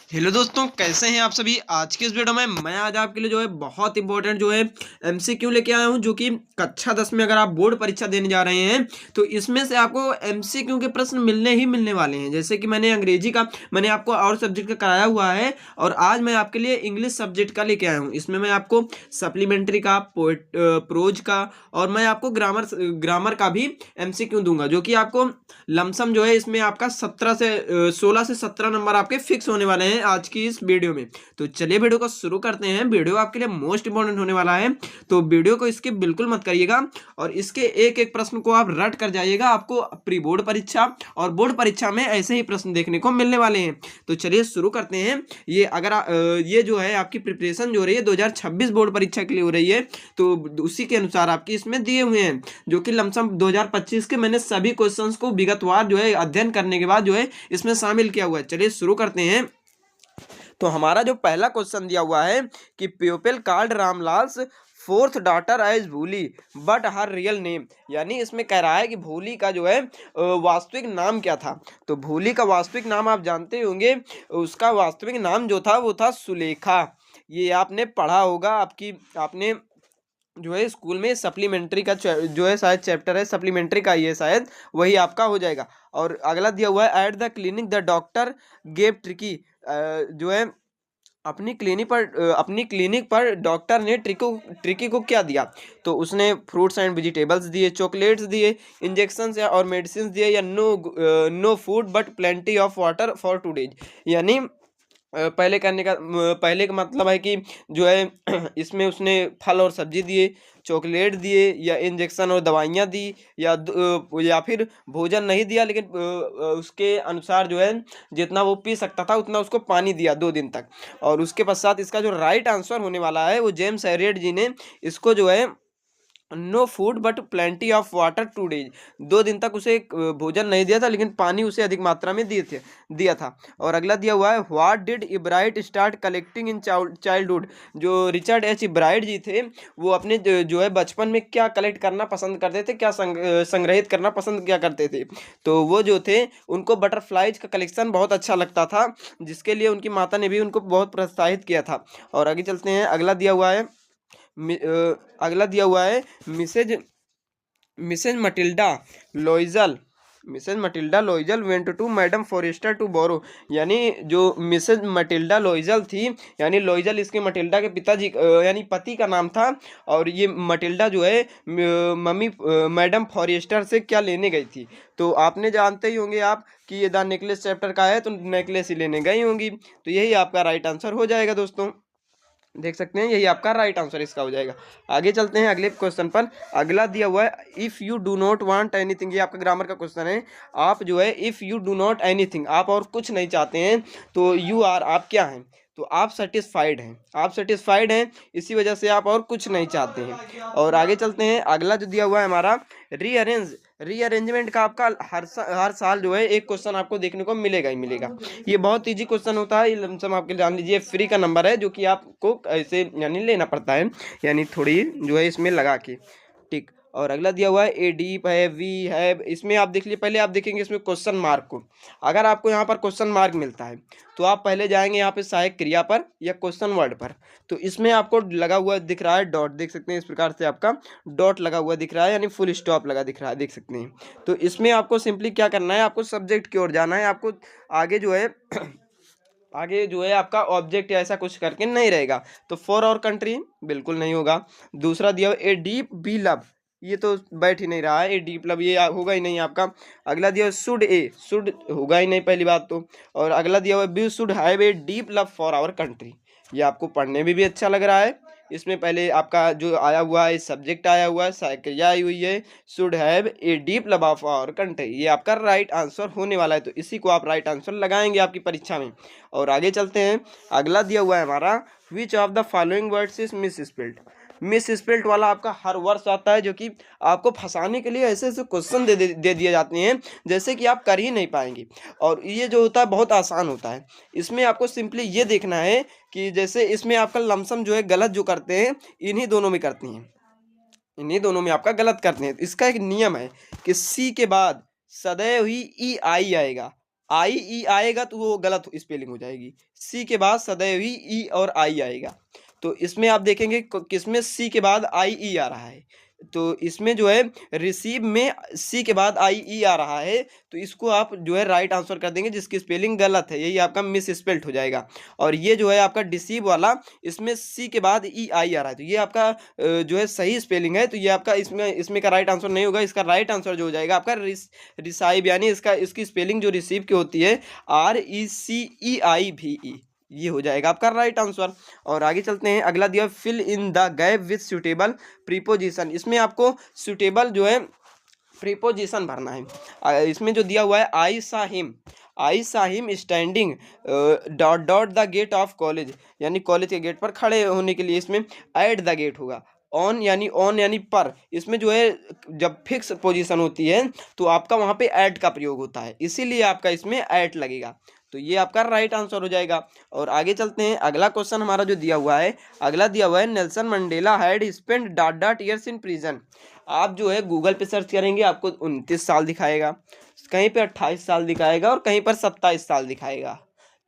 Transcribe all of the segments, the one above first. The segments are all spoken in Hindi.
हेलो दोस्तों, कैसे हैं आप सभी। आज के इस वीडियो में मैं आज आपके लिए जो है बहुत इंपॉर्टेंट जो है एमसीक्यू लेके आया हूं, जो कि कक्षा 10 में अगर आप बोर्ड परीक्षा देने जा रहे हैं तो इसमें से आपको एमसीक्यू के प्रश्न मिलने ही मिलने वाले हैं। जैसे कि मैंने अंग्रेजी का मैंने आपको और सब्जेक्ट का कराया हुआ है, और आज मैं आपके लिए इंग्लिश सब्जेक्ट का लेके आया हूँ। इसमें मैं आपको सप्लीमेंट्री का, प्रोज का, और मैं आपको ग्रामर का भी एमसीक्यू दूंगा, जो कि आपको लमसम जो है इसमें आपका 16 से 17 नंबर आपके फिक्स होने वाले हैं आज की इस वीडियो में। तो चलिए वीडियो को शुरू करते हैं। वीडियो आपके लिए मोस्ट इंपॉर्टेंट होने वाला है, तो वीडियो को स्किप बिल्कुल मत करिएगा और इसके एक एक प्रश्न को आप रट कर जाइएगा। आपको प्री बोर्ड परीक्षा और बोर्ड परीक्षा में ऐसे ही प्रश्न देखने को मिलने वाले हैं। तो चलिए शुरू करते हैं। ये जो है आपकी प्रिपरेशन जो हो रही है 2026 बोर्ड परीक्षा के लिए हो रही है, तो उसी के अनुसार आपकी इसमें दिए हुए हैं, जो कि लमसम 2025 के मैंने सभी क्वेश्चंस को विगतवार जो है अध्ययन करने के बाद जो है इसमें शामिल किया हुआ है। चलिए शुरू करते हैं। तो हमारा जो पहला क्वेश्चन दिया हुआ है कि people called Ramlal's fourth daughter as Bhuli but her real name, यानी इसमें कह रहा है कि भूली का जो है वास्तविक नाम क्या था। तो भूली का वास्तविक नाम आप जानते होंगे, उसका वास्तविक नाम जो था वो था सुलेखा। ये आपने पढ़ा होगा, आपने जो है स्कूल में सप्लीमेंट्री का जो है शायद चैप्टर है सप्लीमेंट्री का, ये शायद वही आपका हो जाएगा। और अगला दिया हुआ है at the clinic the doctor gave tricky, जो है अपनी क्लिनिक पर डॉक्टर ने ट्रिकी को क्या दिया। तो उसने फ्रूट्स एंड वेजिटेबल्स दिए, चॉकलेट्स दिए, इंजेक्शन या और मेडिसिन दिए, या no food but plenty of water for 2 days। यानी पहले का मतलब है कि जो है इसमें उसने फल और सब्जी दिए, चॉकलेट दिए, या इंजेक्शन और दवाइयाँ दी, या फिर भोजन नहीं दिया, लेकिन उसके अनुसार जो है जितना वो पी सकता था उतना उसको पानी दिया 2 दिन तक। और उसके पश्चात इसका जो राइट आंसर होने वाला है वो जेम्स हैरियट जी ने इसको जो है no food but plenty of water 2 days, 2 दिन तक उसे भोजन नहीं दिया था, लेकिन पानी उसे अधिक मात्रा में दिया था। और अगला दिया हुआ है what did Ebright start collecting in childhood. जो रिचर्ड एच इब्राइट जी थे वो अपने जो है बचपन में क्या कलेक्ट करना पसंद करते थे, क्या संग्रहित करना पसंद क्या करते थे। तो वो जो थे उनको बटरफ्लाइज का कलेक्शन बहुत अच्छा लगता था, जिसके लिए उनकी माता ने भी उनको बहुत प्रोत्साहित किया था। और आगे चलते हैं। अगला दिया हुआ है Mrs Mrs Matilda Loisel Mrs Matilda Loisel went to Madame Forestier to borrow. यानी जो मिसेज मटिल्डा लॉइजल थी, यानी लॉइजल इसके मटिल्डा के पिताजी यानी पति का नाम था, और ये मटिल्डा जो है मम्मी मैडम फॉरेस्टर से क्या लेने गई थी। तो आपने जानते ही होंगे आप कि ये द नेकलेस चैप्टर का है, तो नेकलेस ही लेने गई होंगी। तो यही आपका राइट आंसर हो जाएगा दोस्तों, देख सकते हैं यही आपका राइट आंसर इसका हो जाएगा। आगे चलते हैं अगले क्वेश्चन पर। अगला दिया हुआ है if you do not want anything, ये आपका ग्रामर का क्वेश्चन है। आप जो है if you do not anything, आप और कुछ नहीं चाहते हैं, तो यू आर, आप क्या हैं, तो आप सेटिस्फाइड हैं, इसी वजह से आप और कुछ नहीं चाहते हैं। और आगे चलते हैं। अगला जो दिया हुआ है हमारा रीअरेंजमेंट का, आपका हर साल जो है एक क्वेश्चन आपको देखने को मिलेगा ही मिलेगा। ये बहुत इजी क्वेश्चन होता है, ये लमसम आपके जान लीजिए फ्री का नंबर है, जो कि आपको ऐसे यानी लेना पड़ता है, यानी थोड़ी जो है इसमें लगा के, ठीक। और अगला दिया हुआ है ए डीप है, वी है। इसमें आप देख लीजिए, पहले आप देखेंगे इसमें क्वेश्चन मार्क को। अगर आपको यहाँ पर क्वेश्चन मार्क मिलता है तो आप पहले जाएंगे यहाँ पे सहायक क्रिया पर या क्वेश्चन वर्ड पर। तो इसमें आपको लगा हुआ दिख रहा है डॉट, देख सकते हैं इस प्रकार से आपका डॉट लगा हुआ दिख रहा है, यानी फुल स्टॉप लगा दिख रहा है, देख सकते हैं। तो इसमें आपको सिंपली क्या करना है, आपको सब्जेक्ट की ओर जाना है। आपको आगे जो है आगे जो है आपका ऑब्जेक्ट या ऐसा कुछ करके नहीं रहेगा। तो फॉर और कंट्री बिल्कुल नहीं होगा। दूसरा दिया ए डीप बी लव, ये तो बैठ ही नहीं रहा है, ए डीप लव ये होगा ही नहीं आपका। अगला दिया शुड होगा ही नहीं पहली बात तो। और अगला दिया हुआ we should have a deep love for our country, ये आपको पढ़ने में भी अच्छा लग रहा है। इसमें पहले आपका जो आया हुआ है सब्जेक्ट आया हुआ है, साइक्रिया आई हुई है, should have a deep love of our country, ये आपका राइट आंसर होने वाला है। तो इसी को आप राइट आंसर लगाएंगे आपकी परीक्षा में। और आगे चलते हैं। अगला दिया हुआ है हमारा which of the following words is miss spelled. Miss spelt वाला आपका हर वर्ष आता है, जो कि आपको फंसाने के लिए ऐसे ऐसे क्वेश्चन दे दिए जाते हैं जैसे कि आप कर ही नहीं पाएंगे। और ये जो होता है बहुत आसान होता है। इसमें आपको सिंपली ये देखना है कि जैसे इसमें आपका लमसम जो है गलत जो करते हैं इन्हीं दोनों में करती हैं, इन्हीं दोनों में आपका गलत करते हैं। इसका एक नियम है कि सी के बाद सदैव ही ई आई आएगा, आई ई आएगा तो वो गलत स्पेलिंग हो जाएगी। सी के बाद सदैव ही ई और आई आएगा। तो इसमें आप देखेंगे किसमें सी के बाद आई ई आ रहा है। तो इसमें जो है रिसीव में सी के बाद आई ई आ रहा है, तो इसको आप जो है राइट आंसर कर देंगे, जिसकी स्पेलिंग गलत है, यही आपका मिस स्पेल्ट हो जाएगा। और ये जो है आपका डिसीव वाला, इसमें सी के बाद ई आई आ रहा है, तो ये आपका जो है सही स्पेलिंग है। तो ये आपका इसमें इसमें का राइट आंसर नहीं होगा। इसका राइट आंसर जो हो जाएगा आपका रिसाइव, यानी इसकी स्पेलिंग जो रिसीव की होती है RECEIVE, ये हो जाएगा आपका राइट आंसर। और आगे चलते हैं, अगला दिया fill in the gap with suitable preposition. इसमें आपको सुटेबल जो है प्रीपोजिशन भरना है। इसमें जो दिया हुआ है I saw him standing dot dot the gate of college, यानी कॉलेज के गेट पर खड़े होने के लिए इसमें एट द गेट होगा। ऑन यानी पर, इसमें जो है जब फिक्स पोजीशन होती है तो आपका वहाँ पे एट का प्रयोग होता है, इसीलिए आपका इसमें एट लगेगा। तो ये आपका राइट आंसर हो जाएगा। और आगे चलते हैं, अगला क्वेश्चन हमारा जो दिया हुआ है, अगला दिया हुआ है Nelson Mandela had spent dot dot years in prison. आप जो है गूगल पे सर्च करेंगे, आपको 29 साल दिखाएगा, कहीं पे 28 साल दिखाएगा और कहीं पर 27 साल दिखाएगा।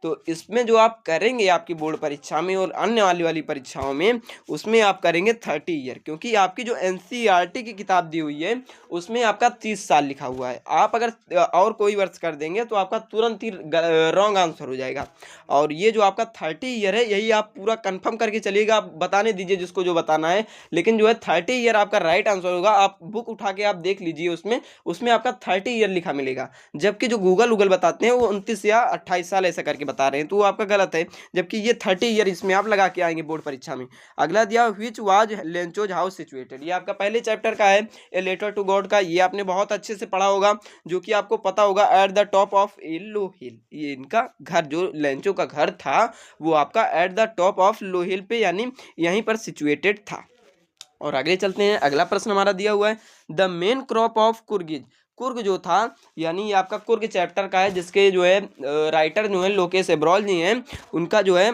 तो इसमें जो आप करेंगे आपकी बोर्ड परीक्षा में और अन्य वाली परीक्षाओं में, उसमें आप करेंगे 30 ईयर, क्योंकि आपकी जो NCERT की किताब दी हुई है उसमें आपका 30 साल लिखा हुआ है। आप अगर और कोई वर्ष कर देंगे तो आपका तुरंत ही रॉन्ग आंसर हो जाएगा। और ये जो आपका 30 ईयर है, यही आप पूरा कंफर्म करके चलिएगा, आप बताने दीजिए जिसको जो बताना है, लेकिन जो है 30 ईयर आपका राइट आंसर होगा। आप बुक उठा के आप देख लीजिए, उसमें उसमें आपका 30 ईयर लिखा मिलेगा, जबकि जो गूगल बताते हैं वो 29 या 28 साल ऐसा करके बता रहे हैं, तो वो आपका गलत है, जबकि ये 30 ईयर इसमें आप लगा के आएंगे बोर्ड परीक्षा में। अगला दिया which was Lencho's house situated, ये आपका पहले चैप्टर का है, ए लेटर टू गॉड का, ये आपने बहुत अच्छे से पढ़ा होगा, जो कि आपको पता होगा एट द टॉप ऑफ ए लो हिल। ये इनका घर, जो लेंचो का घर था, वो आपका at the top of low hill पे, यानी यहीं पर सिचुएटेड था। और आगे चलते हैं, अगला प्रश्न हमारा दिया हुआ है, the main crop of Coorgis. Coorg जो था, यानी ये आपका कुर्ग चैप्टर का है, जिसके जो है राइटर जो है लोकेश एब्रॉल जी हैं, उनका जो है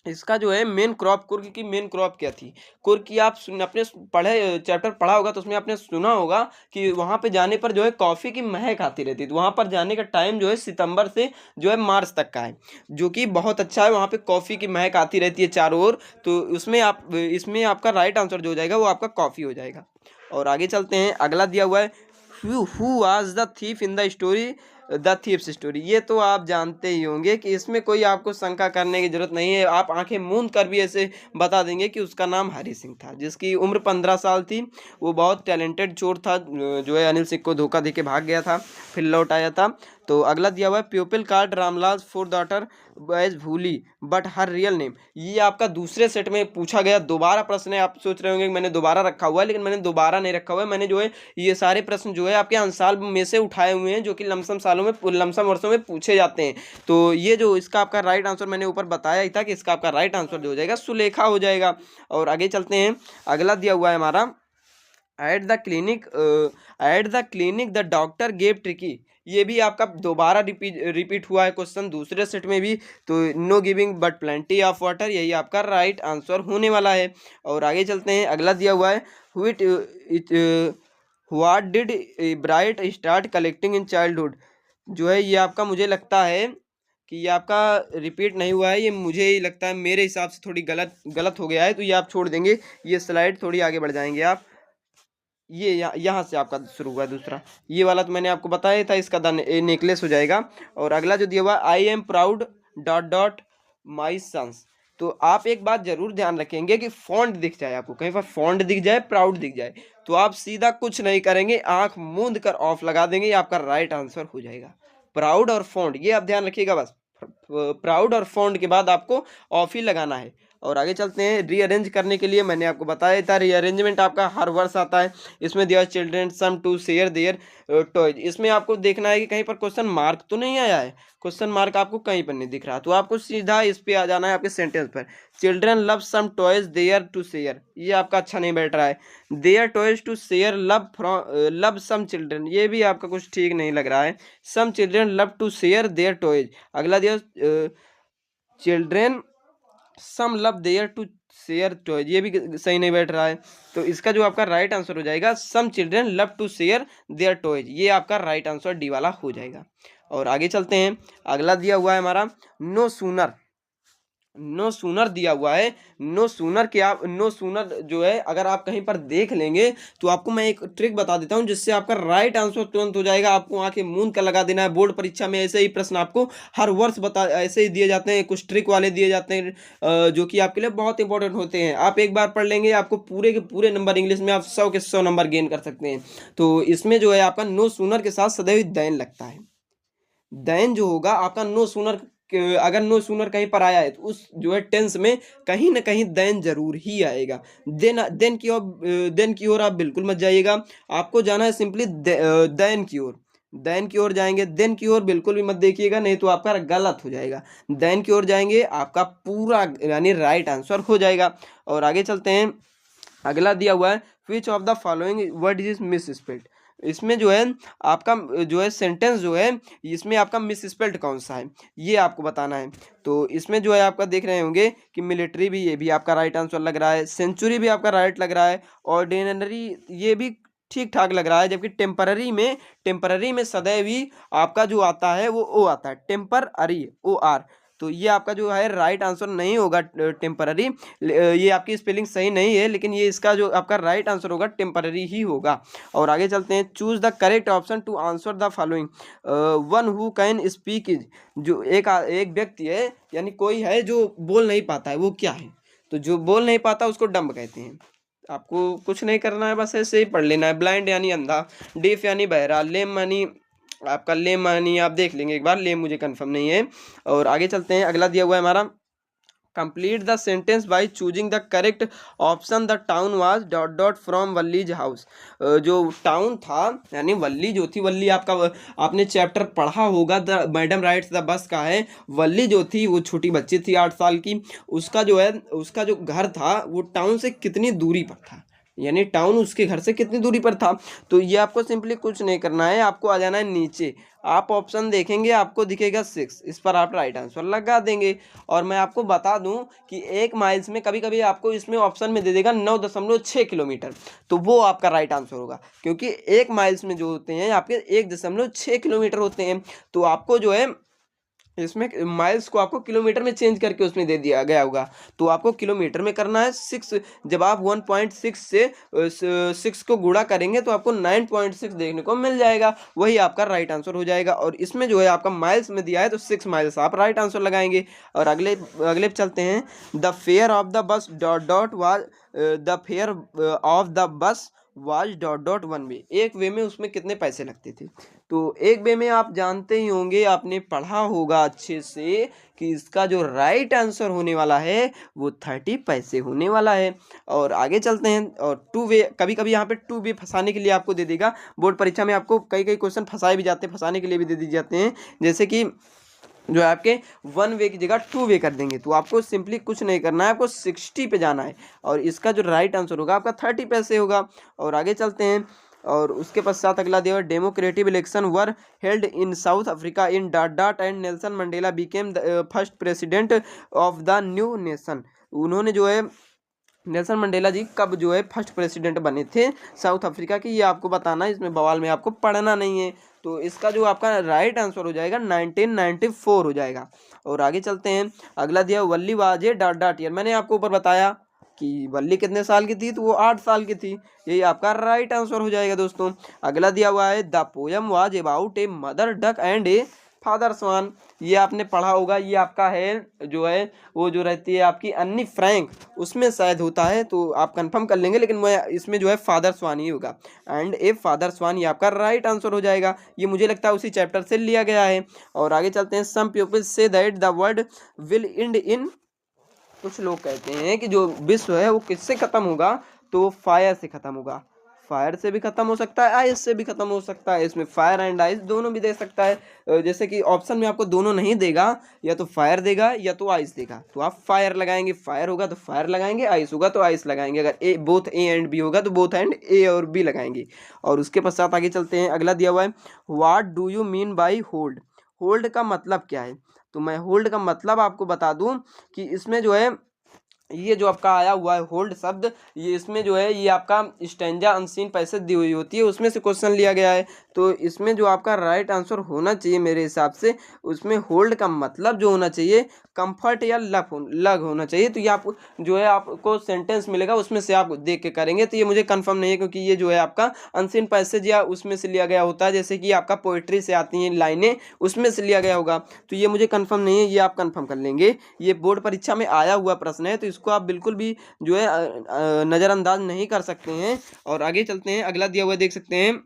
इसका जो है मेन क्रॉप, कुर्ग की मेन क्रॉप क्या थी। कुर्ग की आप अपने पढ़े चैप्टर पढ़ा होगा तो उसमें आपने सुना होगा कि वहाँ पे जाने पर जो है कॉफ़ी की महक आती रहती है। तो वहाँ पर जाने का टाइम जो है सितंबर से जो है मार्च तक का है, जो कि बहुत अच्छा है। वहाँ पे कॉफ़ी की महक आती रहती है चारों ओर, तो इसमें आपका राइट आंसर जो हो जाएगा वो आपका कॉफ़ी हो जाएगा। और आगे चलते हैं, अगला दिया हुआ है who was the thief in the story the thieves story. ये तो आप जानते ही होंगे कि इसमें कोई आपको शंका करने की जरूरत नहीं है, आप आंखें मूंद कर भी ऐसे बता देंगे कि उसका नाम हरी सिंह था, जिसकी उम्र 15 साल थी। वो बहुत टैलेंटेड चोर था, जो है अनिल सिंह को धोखा देके भाग गया था, फिर लौट आया था। तो अगला दिया हुआ है pupil called Ramlal for daughter as Bhuli but her real name. ये आपका दूसरे सेट में पूछा गया दोबारा प्रश्न है। आप सोच रहे होंगे कि मैंने दोबारा रखा हुआ है, लेकिन मैंने दोबारा नहीं रखा हुआ है। मैंने जो है ये सारे प्रश्न जो है आपके अंसाल में से उठाए हुए हैं, जो कि लमसम सालों में, लमसम वर्षों में पूछे जाते हैं। तो ये जो इसका आपका राइट आंसर मैंने ऊपर बताया ही था कि इसका आपका राइट आंसर जो हो जाएगा सुलेखा हो जाएगा। और आगे चलते हैं, अगला दिया हुआ है हमारा at the clinic the doctor gave tricky. ये भी आपका दोबारा रिपीट हुआ है क्वेश्चन दूसरे सेट में भी। तो know giving but plenty of water, यही आपका राइट आंसर होने वाला है। और आगे चलते हैं, अगला दिया हुआ है what did bright start collecting in childhood. जो है ये आपका, मुझे लगता है कि ये आपका रिपीट नहीं हुआ है, ये मुझे ही लगता है, मेरे हिसाब से थोड़ी गलत हो गया है, तो ये आप छोड़ देंगे, ये स्लाइड थोड़ी आगे बढ़ जाएंगे आप। ये यहाँ से आपका शुरू हुआ है दूसरा, ये वाला तो मैंने आपको बताया था, इसका नेकलेस हो जाएगा। और अगला जो दिया हुआ I am proud dot dot my sons. तो आप एक बात जरूर ध्यान रखेंगे कि फॉन्ट दिख जाए, आपको कहीं पर फॉन्ट दिख जाए, प्राउड दिख जाए, तो आप सीधा कुछ नहीं करेंगे, आंख मूंद कर ऑफ लगा देंगे, ये आपका राइट आंसर हो जाएगा। प्राउड और फॉन्ट ये आप ध्यान रखिएगा बस, प्राउड और फॉन्ट के बाद आपको ऑफ ही लगाना है। और आगे चलते हैं, रीअरेंज करने के लिए मैंने आपको बताया था, रीअरेंजमेंट आपका हर वर्ष आता है। इसमें दिया children some to share their toys. इसमें आपको देखना है कि कहीं पर क्वेश्चन मार्क तो नहीं आया है, क्वेश्चन मार्क आपको कहीं पर नहीं दिख रहा, तो आपको सीधा इस पे आ जाना है आपके सेंटेंस पर। Children love some toys their to share, ये आपका अच्छा नहीं बैठ रहा है। Their toys to share love some children, ये भी आपका कुछ ठीक नहीं लग रहा है। Some children love to share their toys. अगला दिया children some love their to share toys, ये भी सही नहीं बैठ रहा है। तो इसका जो आपका राइट आंसर हो जाएगा some children love to share their toys, ये आपका राइट आंसर डी वाला हो जाएगा। और आगे चलते हैं, अगला दिया हुआ है हमारा नो सूनर। नो सूनर दिया हुआ है। नो सूनर क्या, नो सूनर जो है अगर आप कहीं पर देख लेंगे तो आपको मैं एक ट्रिक बता देता हूं जिससे आपका राइट आंसर तुरंत हो जाएगा। आपको आंखें मूंद कर लगा देना है। बोर्ड परीक्षा में ऐसे ही प्रश्न आपको हर वर्ष बता ऐसे ही दिए जाते हैं, कुछ ट्रिक वाले दिए जाते हैं जो कि आपके लिए बहुत इंपॉर्टेंट होते हैं। आप एक बार पढ़ लेंगे आपको पूरे के पूरे नंबर इंग्लिश में आप 100 के 100 नंबर गेन कर सकते हैं। तो इसमें जो है आपका नो सूनर के साथ सदैव दैन लगता है। देन जो होगा आपका नो सूनर, अगर नो सूनर कहीं पर आया है तो उस जो है टेंस में कहीं ना कहीं देन जरूर ही आएगा। देन की ओर आप बिल्कुल मत जाइएगा। आपको जाना है सिंपली देन की ओर। देन की ओर जाएंगे, देन की ओर बिल्कुल भी मत देखिएगा, नहीं तो आपका गलत हो जाएगा। देन की ओर जाएंगे आपका पूरा यानी राइट आंसर हो जाएगा। और आगे चलते हैं, अगला दिया हुआ है which of the following word is miss spelled. इसमें जो है आपका जो है सेंटेंस जो है इसमें आपका मिस स्पेल्ड कौन सा है ये आपको बताना है। तो इसमें जो है आपका देख रहे होंगे कि मिलिट्री भी, ये भी आपका राइट आंसर लग रहा है। सेंचुरी भी आपका राइट लग रहा है। ऑर्डिनरी ये भी ठीक ठाक लग रहा है। जबकि टेम्पररी में सदैव ही आपका जो आता है वो ओ आता है, टेम्पररी ओ आर। तो ये आपका जो है राइट आंसर नहीं होगा टेम्पररी। ये आपकी स्पेलिंग सही नहीं है, लेकिन ये इसका जो आपका राइट आंसर होगा टेम्पररी ही होगा। और आगे चलते हैं, choose the correct option to answer the following. One who can speak is, जो एक व्यक्ति है यानी कोई है जो बोल नहीं पाता है, वो क्या है? तो जो बोल नहीं पाता उसको डम्ब कहते हैं। आपको कुछ नहीं करना है, बस ऐसे ही पढ़ लेना है। ब्लाइंड यानी अंधा, डीफ यानी बहरा, लेम यानी आपका लेम यानी आप देख लेंगे एक बार, लेम मुझे कंफर्म नहीं है। और आगे चलते हैं, अगला दिया हुआ है हमारा complete the sentence by choosing the correct option. The town was dot dot from Valli's house. जो टाउन था यानी वल्ली जो थी, वल्ली आपका आपने चैप्टर पढ़ा होगा the madam rights the bus का है। वल्ली जो थी वो छोटी बच्ची थी 8 साल की। उसका जो है उसका जो घर था वो टाउन से कितनी दूरी पर था, यानी टाउन उसके घर से कितनी दूरी पर था। तो ये आपको सिंपली कुछ नहीं करना है, आपको आ जाना है नीचे। आप ऑप्शन देखेंगे आपको दिखेगा 6, इस पर आप राइट आंसर लगा देंगे। और मैं आपको बता दूं कि 1 माइल्स में कभी कभी आपको इसमें ऑप्शन में दे देगा 9.6 किलोमीटर, तो वो आपका राइट आंसर होगा। क्योंकि 1 माइल्स में जो होते हैं आपके 1.6 किलोमीटर होते हैं। तो आपको जो है इसमें माइल्स को आपको किलोमीटर में चेंज करके उसमें दे दिया गया होगा। तो आपको किलोमीटर में करना है 6। जब आप 1.6 से 6 को गुणा करेंगे तो आपको 9.6 देखने को मिल जाएगा, वही आपका राइट आंसर हो जाएगा। और इसमें जो है आपका माइल्स में दिया है तो 6 माइल्स आप राइट आंसर लगाएंगे। और अगले अगले चलते हैं, the fair of the bus dot dot was, the fair of the bus was dot dot 1 वे। एक वे में उसमें कितने पैसे लगते थे? तो एक वे में आप जानते ही होंगे, आपने पढ़ा होगा अच्छे से कि इसका जो राइट आंसर होने वाला है वो 30 पैसे होने वाला है। और आगे चलते हैं, और 2 वे, कभी कभी यहाँ पे 2 वे फंसाने के लिए आपको दे देगा। बोर्ड परीक्षा में आपको कई कई क्वेश्चन फंसाए भी जाते हैं, फंसाने के लिए भी दे दिए जाते हैं। जैसे कि जो है आपके 1 वे की जगह 2 वे कर देंगे। तो आपको सिंपली कुछ नहीं करना है, आपको 60 पे जाना है और इसका जो राइट आंसर होगा आपका 30 पैसे होगा। और आगे चलते हैं, और उसके पश्चात अगला दिया, democratic election were held in south Africa in dot dot and Nelson Mandela became the first president of the new nation. उन्होंने जो है नेल्सन मंडेला जी कब जो है फर्स्ट प्रेसिडेंट बने थे साउथ अफ्रीका के, ये आपको बताना है। इसमें बवाल में आपको पढ़ना नहीं है। तो इसका जो आपका राइट आंसर हो जाएगा 1994 हो जाएगा। और आगे चलते हैं, अगला दिया वल्ली वाजे डॉट डॉट ईयर। मैंने आपको ऊपर बताया कि वल्ली कितने साल की थी, तो वो 8 साल की थी। यही आपका राइट आंसर हो जाएगा दोस्तों। अगला दिया हुआ है the poem was about a mother duck and a father swan. ये आपने पढ़ा होगा, ये आपका है जो है वो जो रहती है आपकी अन्नी फ्रैंक, उसमें शायद होता है, तो आप कंफर्म कर लेंगे, लेकिन मैं इसमें जो है फादर स्वान ही होगा। एंड ए फादर स्वान ये आपका राइट आंसर हो जाएगा। ये मुझे लगता है उसी चैप्टर से लिया गया है। और आगे चलते हैं, some people say that the world will end in. कुछ लोग कहते हैं कि जो विश्व है वो किससे खत्म होगा, तो वो फायर से खत्म होगा। फायर से भी खत्म हो सकता है, आइस से भी खत्म हो सकता है। इसमें फायर एंड आइस दोनों भी दे सकता है। जैसे कि ऑप्शन में आपको दोनों नहीं देगा, या तो फायर देगा या तो आइस देगा, तो आप फायर लगाएंगे। फायर होगा तो फायर लगाएंगे, आइस होगा तो आइस लगाएंगे। अगर A both A and B होगा तो बोथ एंड ए और बी लगाएंगे। और उसके पश्चात आगे चलते हैं, अगला दिया हुआ है what do you mean by hold. Hold का मतलब क्या है? तो मैं होल्ड का मतलब आपको बता दूं कि इसमें जो है ये जो आपका आया हुआ है होल्ड शब्द, ये इसमें जो है ये आपका स्टैंजा अनसीन पैसेज दी हुई होती है, उसमें से क्वेश्चन लिया गया है। तो इसमें जो आपका राइट आंसर होना चाहिए मेरे हिसाब से, उसमें होल्ड का मतलब जो होना चाहिए कंफर्ट या लग होना चाहिए। तो ये आप जो है आपको सेंटेंस मिलेगा, उसमें से आप देख के करेंगे। तो ये मुझे कंफर्म नहीं है, क्योंकि ये जो है आपका अनसीन पैसेज या उसमें से लिया गया होता है, जैसे कि आपका पोइट्री से आती हैं लाइनें, उसमें से लिया गया होगा। तो ये मुझे कंफर्म नहीं है, ये आप कंफर्म कर लेंगे। ये बोर्ड परीक्षा में आया हुआ प्रश्न है, तो इसको आप बिल्कुल भी जो है नज़रअंदाज नहीं कर सकते हैं। और आगे चलते हैं, अगला दिया हुआ देख सकते हैं।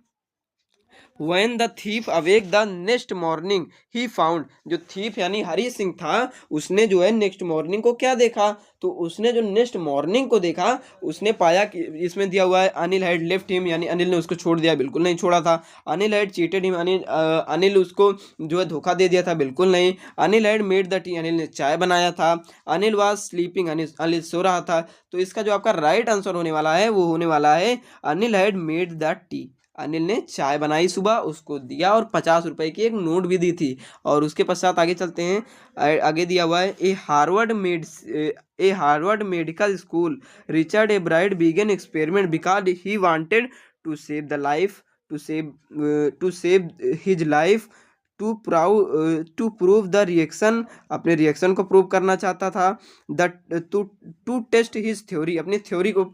When the thief awake the next morning he found, जो thief यानी हरी सिंह था, उसने जो है नेक्स्ट मॉर्निंग को क्या देखा, तो उसने जो नेक्स्ट मॉर्निंग को देखा, उसने पाया कि इसमें दिया हुआ है अनिल हैड लेफ्ट हिम, यानी अनिल ने उसको छोड़ दिया, बिल्कुल नहीं छोड़ा था। Anil had cheated him, Anil उसको जो है धोखा दे दिया था, बिल्कुल नहीं। Anil had made the T, Anil ने चाय बनाया था। अनिल वाज स्लीपिंग, अनिल सो रहा था। तो इसका जो आपका राइट आंसर होने वाला है वो होने वाला है Anil had made the T, Anil ने चाय बनाई सुबह, उसको दिया और 50 रुपए की एक नोट भी दी थी। और उसके पश्चात आगे चलते हैं, आगे दिया हुआ है a Harvard medical school Richard a Bright began experiment because he wanted to save the life to save his life to prove the reaction, अपने रिएक्शन को प्रूव करना चाहता था। The to test his theory, अपनी थ्योरी को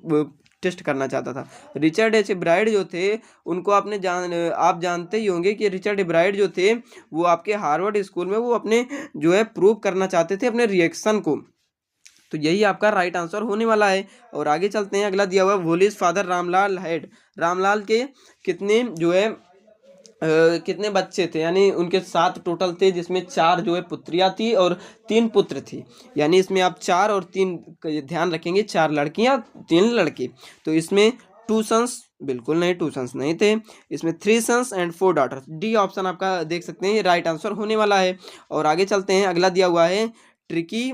टेस्ट करना चाहता था। रिचर्ड एच ब्राइड जो थे, उनको आप जानते ही होंगे कि रिचर्ड ब्राइड जो थे वो आपके हार्वर्ड स्कूल में वो अपने जो है प्रूव करना चाहते थे अपने रिएक्शन को। तो यही आपका राइट आंसर होने वाला है। और आगे चलते हैं, अगला दिया हुआ Wallis father Ramlal had, Ramlal के कितने जो है कितने बच्चे थे, यानी उनके 7 टोटल थे, जिसमें 4 जो है पुत्रियां थी और 3 पुत्र थी। यानी इसमें आप 4 और 3 ध्यान रखेंगे, 4 लड़कियां 3 लड़के। तो इसमें 2 सन्स, बिल्कुल नहीं 2 सन्स नहीं थे, इसमें 3 sons and 4 daughters. D option आपका देख सकते हैं, ये राइट आंसर होने वाला है। और आगे चलते हैं, अगला दिया हुआ है ट्रिकी,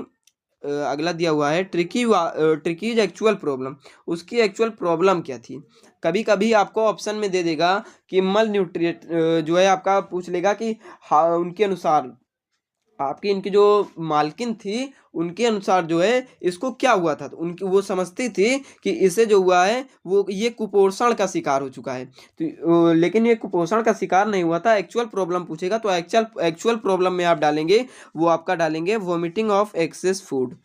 अगला दिया हुआ है ट्रिकीज एक्चुअल प्रॉब्लम, उसकी एक्चुअल प्रॉब्लम क्या थी। कभी कभी आपको ऑप्शन में दे देगा कि मल न्यूट्रिएंट जो है आपका पूछ लेगा कि हाँ उनके अनुसार, आपकी इनकी जो मालकिन थी उनके अनुसार जो है इसको क्या हुआ था। तो उनकी वो समझती थी कि इसे जो हुआ है वो ये कुपोषण का शिकार हो चुका है। तो लेकिन ये कुपोषण का शिकार नहीं हुआ था, एक्चुअल प्रॉब्लम पूछेगा तो एक्चुअल प्रॉब्लम में आप डालेंगे, वो आपका डालेंगे वोमिटिंग ऑफ एक्सेस फूड।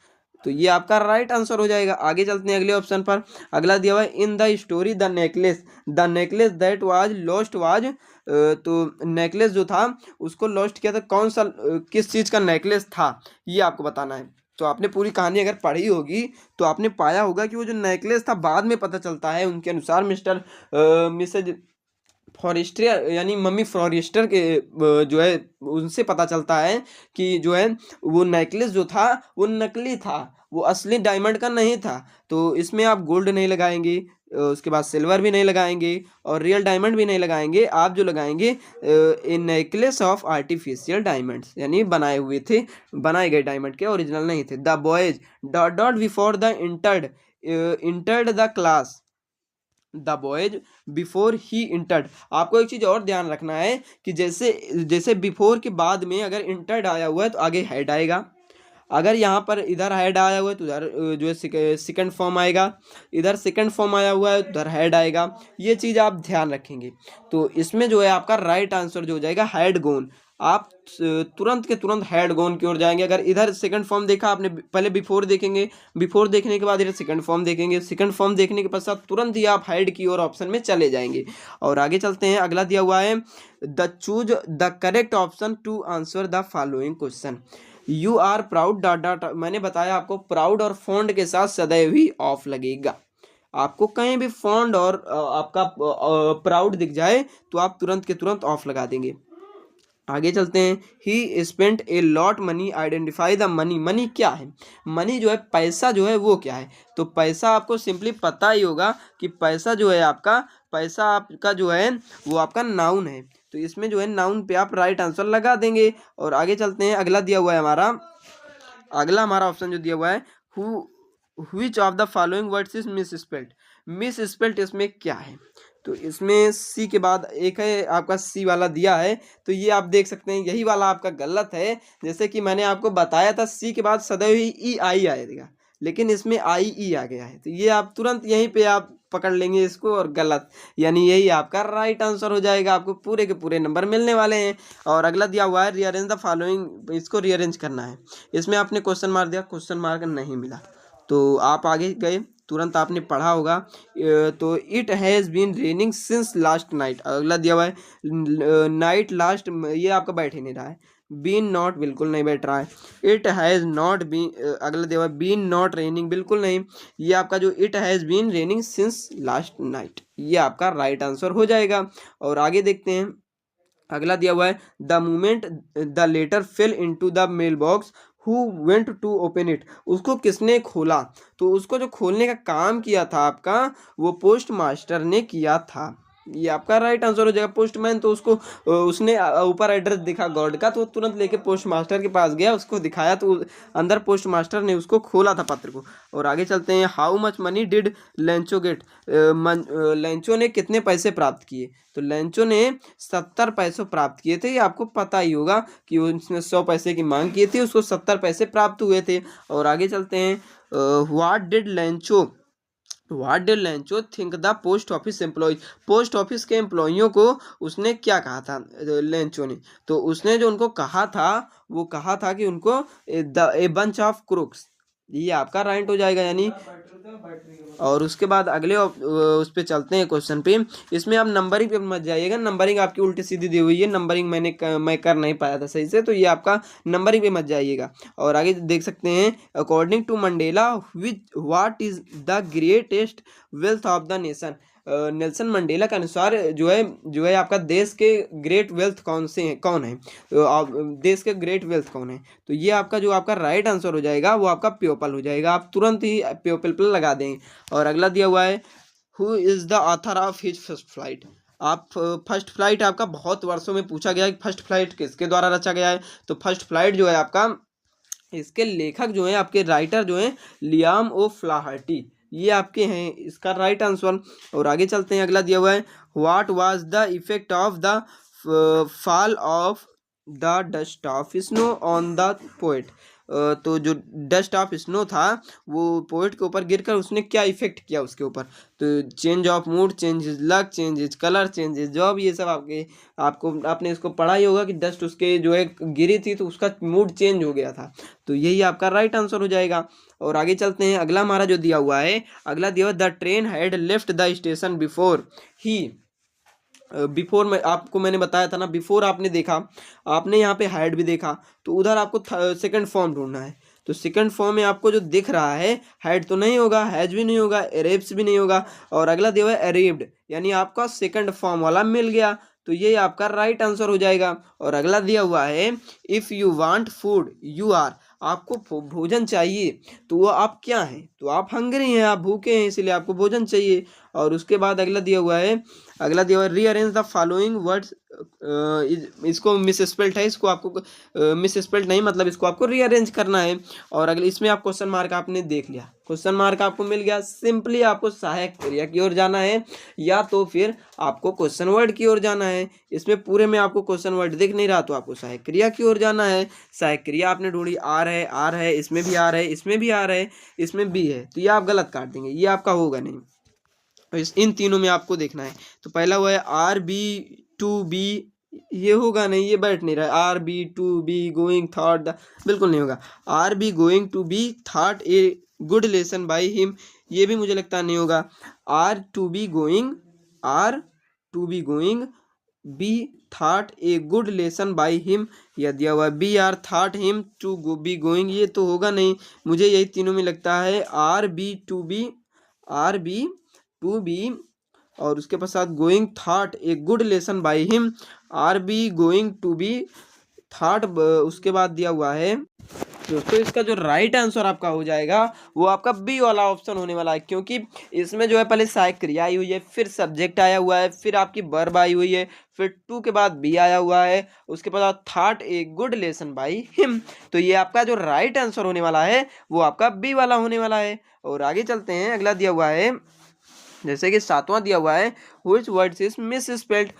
तो ये आपका राइट आंसर हो जाएगा। आगे चलते हैं अगले ऑप्शन पर, अगला दिया हुआ है in the story the necklace that was lost was, तो नेकलेस जो था उसको लॉस्ट किया था, कौन सा किस चीज़ का नेकलेस था, ये आपको बताना है। तो आपने पूरी कहानी अगर पढ़ी होगी तो आपने पाया होगा कि वो जो नेकलेस था बाद में पता चलता है उनके अनुसार मिसेज फॉरेस्टर यानी मम्मी फॉरेस्टर के जो है उनसे पता चलता है कि जो है वो नेकलेस जो था वो नकली था, वो असली डायमंड का नहीं था। तो इसमें आप गोल्ड नहीं लगाएंगे, उसके बाद सिल्वर भी नहीं लगाएंगे और रियल डायमंड भी नहीं लगाएंगे, आप जो लगाएंगे ए नेकलेस ऑफ आर्टिफिशियल डायमंड्स, यानी बनाए गए डायमंड के, ओरिजिनल नहीं थे। The boys dot dot before the entered the class, the boys before he entered. आपको एक चीज़ और ध्यान रखना है कि जैसे जैसे बिफोर के बाद में अगर इंटर्ड आया हुआ है तो आगे हेड आएगा, अगर यहाँ पर इधर हेड आया हुआ है तो उधर जो है सेकंड फॉर्म आएगा, इधर सेकंड फॉर्म आया हुआ है तो उधर हेड आएगा। ये चीज़ आप ध्यान रखेंगे। तो इसमें जो है आपका राइट आंसर जो हो जाएगा हेड गोन, आप तुरंत के तुरंत हेड गोन की ओर जाएंगे। अगर इधर सेकंड फॉर्म देखा आपने, पहले बिफोर देखेंगे, बिफोर देखने के बाद इधर सेकंड फॉर्म देखेंगे, सेकंड फॉर्म देखने के पश्चात तुरंत ही आप हेड की ओर ऑप्शन में चले जाएंगे। और आगे चलते हैं, अगला दिया हुआ है the choose the correct option to answer the following question. You are proud dot dot, मैंने बताया आपको प्राउड और फॉन्ट के साथ सदैव ही ऑफ लगेगा। आपको कहीं भी फॉन्ट और आपका प्राउड दिख जाए तो आप तुरंत के तुरंत ऑफ लगा देंगे। आगे चलते हैं, ही spent a lot money, identify the money. Money क्या है, मनी जो है पैसा जो है वो क्या है। तो पैसा आपको सिंपली पता ही होगा कि पैसा जो है आपका, पैसा आपका जो है वो आपका नाउन है। तो इसमें जो है नाउन पे आप राइट आंसर लगा देंगे। और आगे चलते हैं, अगला दिया हुआ है अगला हमारा ऑप्शन जो दिया हुआ है which of the following words is miss spelt. Miss spelt इसमें क्या है, तो इसमें सी के बाद एक है आपका सी वाला दिया है, तो ये आप देख सकते हैं यही वाला आपका गलत है। जैसे कि मैंने आपको बताया था सी के बाद सदैव ही ई आई आएगा, लेकिन इसमें आई ई आ गया है, तो ये आप तुरंत यहीं पे आप पकड़ लेंगे इसको और गलत, यानी यही आपका राइट आंसर हो जाएगा। आपको पूरे के पूरे नंबर मिलने वाले हैं। और अगला दिया हुआ है रीअरेंज द फॉलोइंग, इसको रीअरेंज करना है। इसमें आपने क्वेश्चन मार दिया, क्वेश्चन मार्क नहीं मिला, तो आप आगे गए, तुरंत आपने पढ़ा होगा। तो it has been raining since last night, अगला दिया हुआ है नाइट लास्ट, ये आपका बैठ ही नहीं रहा है। बीन नॉट बिल्कुल नहीं बैठ रहा है। इट हैज़ नॉट बीन, अगला दिया हुआ है बीन नॉट रेनिंग, बिल्कुल नहीं। ये आपका जो it has been raining since last night, ये आपका राइट आंसर हो जाएगा। और आगे देखते हैं, अगला दिया हुआ है the moment the letter fell into the mail box who went to open it, उसको किसने खोला, तो उसको जो खोलने का काम किया था आपका, वो पोस्ट मास्टर ने किया था। ये आपका राइट आंसर हो जाएगा। पोस्टमैन तो उसको उसने ऊपर एड्रेस दिखा गॉड का, तो वो तुरंत लेके पोस्ट मास्टर के पास गया, उसको दिखाया, तो अंदर पोस्ट मास्टर ने उसको खोला था पत्र को। और आगे चलते हैं, how much money did Lencho get, Lencho ने कितने पैसे प्राप्त किए, तो लेंचो ने 70 पैसे प्राप्त किए थे। ये आपको पता ही होगा कि उसने 100 पैसे की मांग की थी, उसको 70 पैसे प्राप्त हुए थे। और आगे चलते हैं, what did Lencho think the post office employ, post office के एम्प्लॉइयों को उसने क्या कहा था लेंचो ने, तो उसने जो उनको कहा था, वो कहा था कि उनको ए बंच ऑफ क्रूक्स, ये आपका राइट हो जाएगा यानी। और उसके बाद अगले उस पे चलते हैं क्वेश्चन पे। इसमें आप नंबरिंग पे मत जाइएगा, नंबरिंग आपकी उल्टी सीधी दी हुई है, नंबरिंग मैं कर नहीं पाया था सही से, तो ये आपका नंबरिंग पे मत जाइएगा। और आगे देख सकते हैं, according to Mandela which what is the greatest wealth of the nation, Nelson Mandela के अनुसार जो है आपका देश के ग्रेट वेल्थ कौन है, देश के ग्रेट वेल्थ कौन है, तो ये आपका जो आपका राइट आंसर हो जाएगा वो आपका प्योपल हो जाएगा। आप तुरंत ही प्योपल पर लगा देंगे। और अगला दिया हुआ है, who is the author of his first flight, आप फर्स्ट फ्लाइट आपका बहुत वर्षों में पूछा गया है, फर्स्ट फ्लाइट किसके द्वारा रचा गया है, तो फर्स्ट फ्लाइट जो है आपका, इसके लेखक जो हैं आपके राइटर जो हैं लियाम ओ फ्लाहर्टी, ये आपके हैं इसका राइट आंसर। और आगे चलते हैं, अगला दिया हुआ है, what was the effect of the fall of the dust of snow on the poet, तो जो डस्ट ऑफ स्नो था वो पोएट के ऊपर गिरकर उसने क्या इफेक्ट किया उसके ऊपर, तो change of mood, change is luck, change is colour, change is job, ये सब आपने इसको पढ़ा ही होगा कि डस्ट उसके जो है गिरी थी तो उसका मूड चेंज हो गया था, तो यही आपका राइट आंसर हो जाएगा। और आगे चलते हैं, अगला हमारा जो दिया हुआ है, अगला दिया हुआ, the train had left the station before he, before में आपको मैंने बताया था ना, बिफोर आपने देखा, आपने यहाँ पे हैड भी देखा, तो उधर आपको सेकंड फॉर्म ढूंढना है। तो सेकंड फॉर्म में आपको जो दिख रहा है, हैड तो नहीं होगा, हैज भी नहीं होगा, अरेब्स भी नहीं होगा। और अगला दिया हुआ है अरेब्ड, यानी आपका सेकंड फॉर्म वाला मिल गया, तो ये आपका राइट आंसर हो जाएगा। और अगला दिया हुआ है, if you want food you are, आपको भोजन चाहिए तो वो आप क्या हैं, तो आप हंग्री हैं, आप भूखे हैं, इसलिए आपको भोजन चाहिए। और उसके बाद अगला दिया हुआ है, रीअरेंज द फॉलोइंग वर्ड्स, इसको मिस स्पेल्ट है, इसको आपको मिस स्पेल्ट नहीं, मतलब इसको आपको रीअरेंज करना है। और अगले इसमें आप क्वेश्चन मार्क आपने देख लिया, क्वेश्चन मार्क आपको मिल गया, सिंपली आपको सहायक क्रिया की ओर जाना है या तो फिर आपको क्वेश्चन वर्ड की ओर जाना है। इसमें पूरे में आपको क्वेश्चन वर्ड दिख नहीं रहा तो आपको सहायक क्रिया की ओर जाना है। सहायक क्रिया आपने ढूंढी, आर है, इसमें भी आर है, इसमें भी आर है, इसमें बी है, तो ये आप गलत काट देंगे, ये आपका होगा नहीं। इन तीनों में आपको देखना है, तो पहला हुआ है आर बी टू बी, ये होगा नहीं, ये बैठ नहीं रहा है। Are be to be going taught, बिल्कुल नहीं होगा। Are be going to be taught a good lesson by him, ये भी मुझे लगता नहीं होगा। Are to be going be taught a good lesson by him, यह दिया हुआ है। Be are taught him to be going, ये तो होगा नहीं। मुझे यही तीनों में लगता है, आर बी टू बी और उसके पश्चात going taught a good lesson by him, are be going to be taught, उसके बाद दिया हुआ है दोस्तों, इसका जो राइट आंसर आपका हो जाएगा वो आपका बी वाला ऑप्शन होने वाला है, क्योंकि इसमें जो है पहले सहायक क्रिया आई हुई है, फिर सब्जेक्ट आया हुआ है, फिर आपकी वर्ब आई हुई है, फिर टू के बाद बी आया हुआ है, उसके बाद thought a good lesson by him, तो ये आपका जो राइट आंसर होने वाला है वो आपका बी वाला होने वाला है। और आगे चलते हैं, अगला दिया हुआ है, जैसे कि 7वां दिया हुआ है, which words is miss spelled,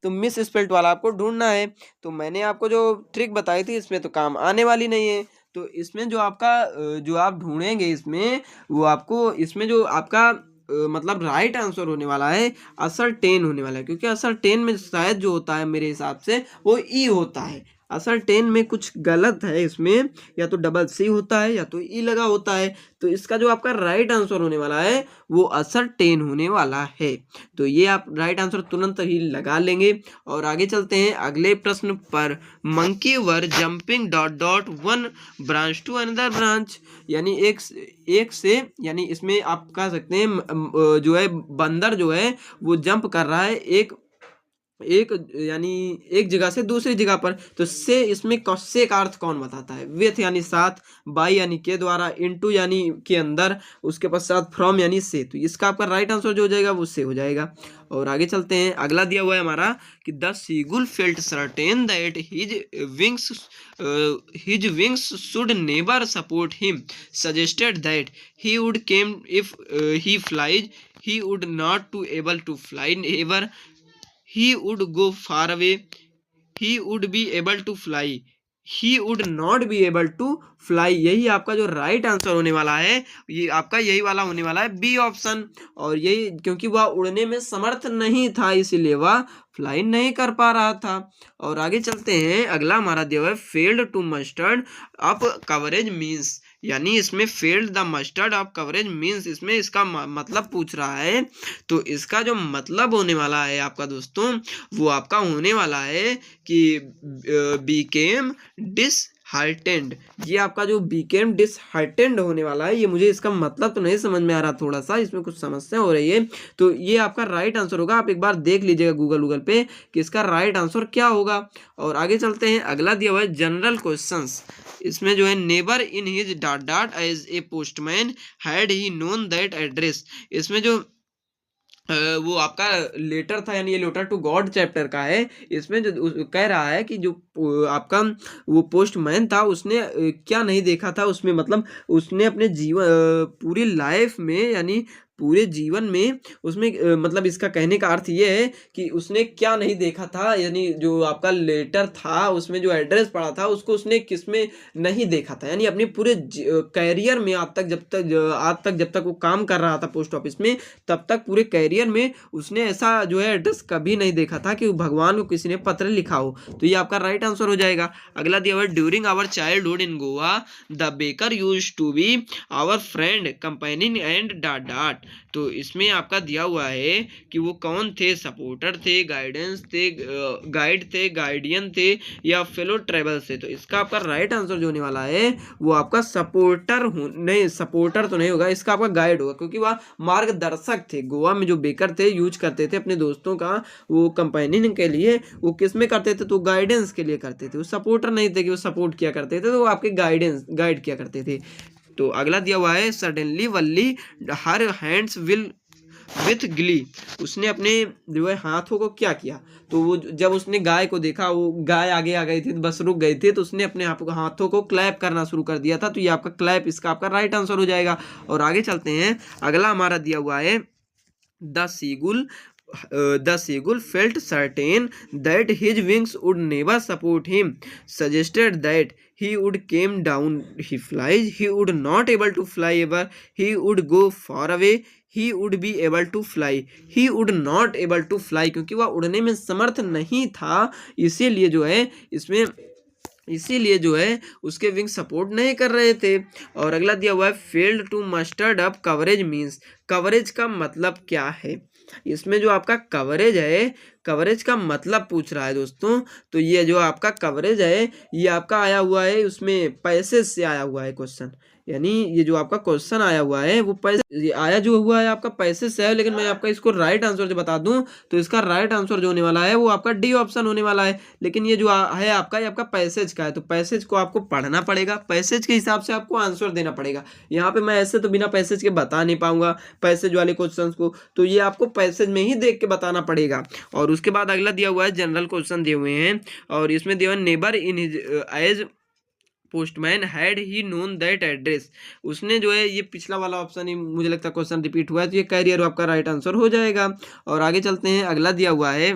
तो मिस स्पेल्ड वाला आपको ढूंढना है। तो मैंने आपको जो ट्रिक बताई थी इसमें तो काम आने वाली नहीं है, तो इसमें जो आपका जो आप ढूंढेंगे इसमें, वो आपको इसमें जो आपका मतलब राइट आंसर होने वाला है असरटेन होने वाला है, क्योंकि असरटेन में शायद जो होता है मेरे हिसाब से वो ई होता है। असरटेन में कुछ गलत है इसमें, या तो डबल सी होता है या तो ई लगा होता है। तो इसका जो आपका राइट आंसर होने वाला है वो असरटेन होने वाला है। तो ये आप राइट आंसर तुरंत ही लगा लेंगे। और आगे चलते हैं अगले प्रश्न पर। Monkey were jumping dot dot one branch to another branch, यानी एक से यानी इसमें आप कह सकते हैं जो है बंदर जो है वो जंप कर रहा है एक एक यानी एक जगह से दूसरी जगह पर। तो से इसमें से का अर्थ कौन बताता है? विथ यानी साथ, बाई यानी के द्वारा, इनटू यानी के अंदर, उसके पश्चात फ्रॉम यानी से। तो इसका आपका राइट आंसर जो हो जाएगा वो से हो जाएगा। और आगे चलते हैं, अगला दिया हुआ है हमारा कि the seagull felt certain that his wings should never support him, suggested that he would came if he flies, he would not to able to fly ever, he would go far away, he would be able to fly, he would not be able to fly। यही आपका जो राइट आंसर होने वाला है ये आपका यही वाला होने वाला है, बी ऑप्शन। और यही क्योंकि वह उड़ने में समर्थ नहीं था इसीलिए वह फ्लाई नहीं कर पा रहा था। और आगे चलते हैं, अगला हमारा दिया हुआ है failed to mustered up coverage means, यानी इसमें failed the mustered of coverage means, इसमें इसका मतलब पूछ रहा है। तो इसका जो मतलब होने वाला है आपका दोस्तों वो आपका होने वाला है कि बीकेम डिसहार्टेंड। ये आपका जो बीकेम डिसहार्टेंड होने वाला है, ये मुझे इसका मतलब तो नहीं समझ में आ रहा, थोड़ा सा इसमें कुछ समस्या हो रही है। तो ये आपका राइट आंसर होगा, आप एक बार देख लीजिएगा गूगल पे कि इसका राइट आंसर क्या होगा। और आगे चलते हैं, अगला दिया हुआ है जनरल क्वेश्चंस। इसमें जो है neighbour in his dot dot as a postman had he known that address, इसमें जो वो आपका लेटर था, यानी ये लेटर टू गॉड चैप्टर का है। इसमें जो कह रहा है कि जो आपका वो पोस्टमैन था उसने क्या नहीं देखा था उसमें, मतलब उसने अपने जीवन पूरी लाइफ में यानी पूरे जीवन में उसमें मतलब इसका कहने का अर्थ ये है कि उसने क्या नहीं देखा था, यानी जो आपका लेटर था उसमें जो एड्रेस पड़ा था उसको उसने किसमें नहीं देखा था, यानी अपने पूरे कैरियर में आज तक जब तक वो काम कर रहा था पोस्ट ऑफिस में, तब तक पूरे कैरियर में उसने ऐसा जो है एड्रेस कभी नहीं देखा था कि भगवान को किसी ने पत्र लिखा हो। तो ये आपका राइट आंसर हो जाएगा। अगला दिया हुआ है during our childhood in Goa the baker used to be our friend companion and dot dot. तो इसमें आपका दिया हुआ है कि वो कौन थे, सपोर्टर थे, गाइडेंस थे, गाइड थे, गाइडियन थे, या फेलो ट्रेवल से। तो इसका आपका राइट आंसर जो होने वाला है वो आपका सपोर्टर नहीं, सपोर्टर तो नहीं होगा, इसका आपका गाइड होगा, क्योंकि वह मार्गदर्शक थे। गोवा में जो बेकर थे यूज करते थे अपने दोस्तों का वो कंपेनियन के लिए, वो किस में करते थे तो गाइडेंस के लिए करते थे। वो सपोर्टर नहीं थे कि वो सपोर्ट किया करते थे, तो वो आपके गाइड किया करते थे। तो अगला दिया हुआ है suddenly Valli her hands will with Glee, उसने अपने जो है हाथों को क्या किया, तो वो जब उसने गाय को देखा, वो गाय आगे आ गई थी, बस रुक गई थी, तो उसने अपने हाथों को क्लैप करना शुरू कर दिया था। तो ये आपका क्लैप, इसका आपका राइट आंसर हो जाएगा। और आगे चलते हैं, अगला हमारा दिया हुआ है the seagull felt certain that his wings would never support him, suggested that he would came down, he flies, he would not able to fly ever, he would go far away, he would be able to fly, he would not able to fly, क्योंकि वह उड़ने में समर्थ नहीं था, इसीलिए जो है उसके विंग सपोर्ट नहीं कर रहे थे। और अगला दिया हुआ है failed to mustered up coverage means, coverage का मतलब क्या है? इसमें जो आपका कवरेज है, कवरेज का मतलब पूछ रहा है दोस्तों। तो ये जो आपका कवरेज है ये आपका आया हुआ है उसमें पैसेज से आया हुआ है क्वेश्चन, यानी ये जो आपका क्वेश्चन आया हुआ है वो पैसे आया जो हुआ है आपका पैसेज से है। लेकिन मैं आपका इसको राइट आंसर जो बता दूं तो इसका राइट आंसर जो होने वाला है वो आपका डी ऑप्शन होने वाला है। लेकिन ये जो है आपका, ये आपका पैसेज का है, तो पैसेज को आपको पढ़ना पड़ेगा, पैसेज के हिसाब से आपको आंसर देना पड़ेगा। यहाँ पे मैं ऐसे तो बिना पैसेज के बता नहीं पाऊंगा पैसेज वाले क्वेश्चन को, तो ये आपको पैसेज में ही देख के बताना पड़ेगा। और उसके बाद अगला दिया हुआ है जनरल क्वेश्चन दिए हुए हैं, और इसमें दिया हुआ neighbour in his age postman had he known that address, उसने जो है ये पिछला वाला ऑप्शन ही मुझे लगता है क्वेश्चन रिपीट हुआ है, तो ये कैरियर आपका राइट आंसर हो जाएगा। और आगे चलते हैं, अगला दिया हुआ है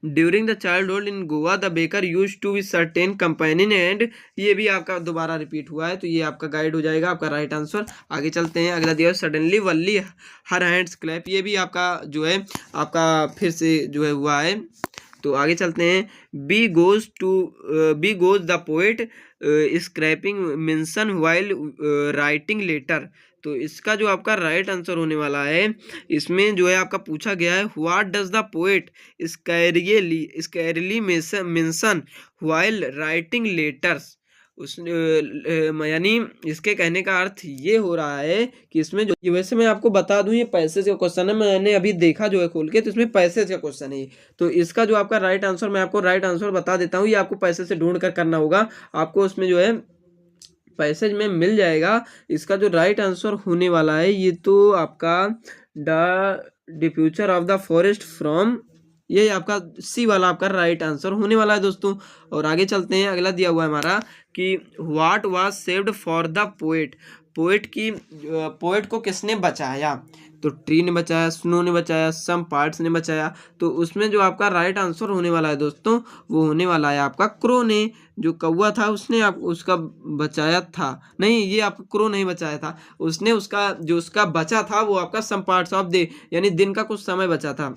during the childhood in Goa the baker use to be certain companion and, ये भी आपका दोबारा रिपीट हुआ है, तो ये आपका गाइड हो जाएगा आपका राइट आंसर। आगे चलते हैं, अगला दिया सडनली वल्ली हर हैंड्स क्लैप, ये भी आपका जो है आपका फिर से जो है हुआ है। तो आगे चलते हैं, B goes the poet scrapping mention while writing letter, तो इसका जो आपका राइट आंसर होने वाला है, इसमें जो है आपका पूछा गया है what does the poet scarcely mention while writing letters, उस यानी इसके कहने का अर्थ ये हो रहा है कि इसमें जो, वैसे मैं आपको बता दूं ये पैसेज का क्वेश्चन है, मैंने अभी देखा जो है खोल के, तो इसमें पैसेज का क्वेश्चन है। तो इसका जो आपका राइट आंसर, मैं आपको राइट आंसर बता देता हूँ, ये आपको पैसेज से ढूंढ कर करना होगा, आपको उसमें जो है पैसेज में मिल जाएगा। इसका जो राइट आंसर होने वाला है ये तो आपका the departure of the forest from, ये आपका सी वाला आपका राइट आंसर होने वाला है दोस्तों। और आगे चलते हैं, अगला दिया हुआ है हमारा कि what was saved for the poet, poet को किसने बचाया, तो ट्री ने बचाया, स्नो ने बचाया, सम पार्ट्स ने बचाया, तो उसमें जो आपका राइट आंसर होने वाला है दोस्तों वो होने वाला है आपका क्रो ने, जो कौवा था उसने आप उसका बचाया था, नहीं ये आपका क्रो नहीं बचाया था, उसने उसका जो उसका बचा था वो आपका सम पार्ट्स ऑफ डे, यानी दिन का कुछ समय बचा था,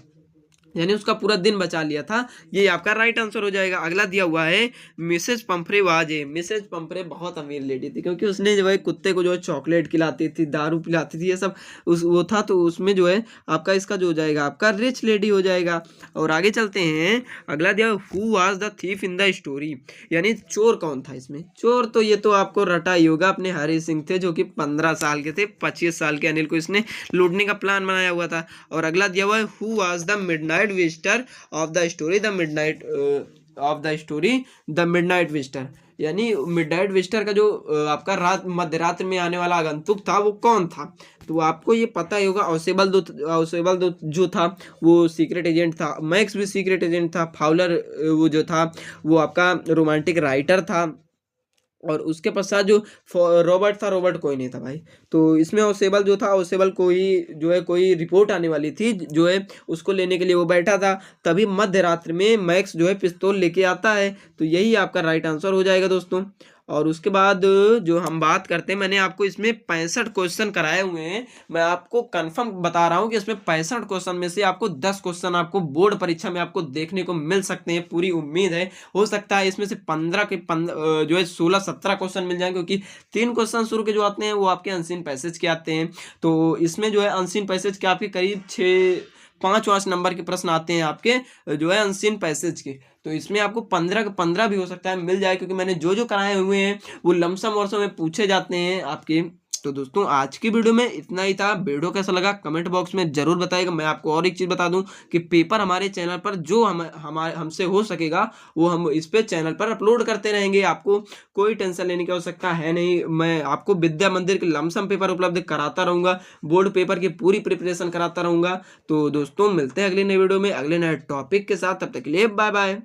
यानी उसका पूरा दिन बचा लिया था, ये आपका राइट आंसर हो जाएगा। अगला दिया हुआ है Mrs Pumphrey was a, Mrs Pumphrey बहुत अमीर लेडी थी, क्योंकि उसने जो है कुत्ते को जो है चॉकलेट खिलाती थी, दारू पिलाती थी, ये सब वो था, तो उसमें जो है आपका इसका जो हो जाएगा आपका रिच लेडी हो जाएगा। और आगे चलते हैं, अगला दिया who was the thief in the story, यानी चोर कौन था इसमें, चोर तो ये तो आपको रटा ही होगा, अपने हरि सिंह थे जो कि 15 साल के थे, 25 साल के अनिल को इसने लूटने का प्लान बनाया हुआ था। और अगला दिया हुआ है who was the midnight visitor of the story, the midnight visitor, यानी मिडनाइट विजिटर का जो आपका रात मध्यरात्रि में आने वाला आगंतुक था वो कौन था, तो आपको ये पता ही होगा, औसेबल दो जो था वो सीक्रेट एजेंट था, मैक्स भी सीक्रेट एजेंट था, फाउलर वो जो था वो आपका रोमांटिक राइटर था, और उसके पश्चात जो रॉबर्ट था, रॉबर्ट कोई नहीं था भाई। तो इसमें ओसेबल जो था, ओसेबल को ही जो है कोई रिपोर्ट आने वाली थी, जो है उसको लेने के लिए वो बैठा था, तभी मध्य रात्रि में मैक्स जो है पिस्तौल लेके आता है, तो यही आपका राइट आंसर हो जाएगा दोस्तों। और उसके बाद जो हम बात करते हैं, मैंने आपको इसमें 65 क्वेश्चन कराए हुए हैं, मैं आपको कंफर्म बता रहा हूं कि इसमें 65 क्वेश्चन में से आपको 10 क्वेश्चन आपको बोर्ड परीक्षा में आपको देखने को मिल सकते हैं, पूरी उम्मीद है। हो सकता है इसमें से 15 के जो है 16-17 क्वेश्चन मिल जाए, क्योंकि 3 क्वेश्चन शुरू के जो आते हैं वो आपके अनसीन पैसेज के आते हैं, तो इसमें जो है अनसीन पैसेज के आपके करीब 5 नंबर के प्रश्न आते हैं आपके जो है अनसीन पैसेज के, तो इसमें आपको 15 के 15 भी हो सकता है मिल जाए, क्योंकि मैंने जो कराए हुए हैं वो लमसम वर्षों में पूछे जाते हैं आपके। तो दोस्तों आज की वीडियो में इतना ही था, वीडियो कैसा लगा कमेंट बॉक्स में जरूर बताइएगा। मैं आपको और एक चीज़ बता दूं कि पेपर हमारे चैनल पर जो हमसे हो सकेगा वो हम इस पे चैनल पर अपलोड करते रहेंगे, आपको कोई टेंशन लेने की आवश्यकता है नहीं। मैं आपको विद्या मंदिर के लमसम पेपर उपलब्ध कराता रहूँगा, बोर्ड पेपर की पूरी प्रिपरेशन कराता रहूँगा। तो दोस्तों मिलते हैं अगले नए वीडियो में अगले नए टॉपिक के साथ, तब तक के लिए बाय बाय।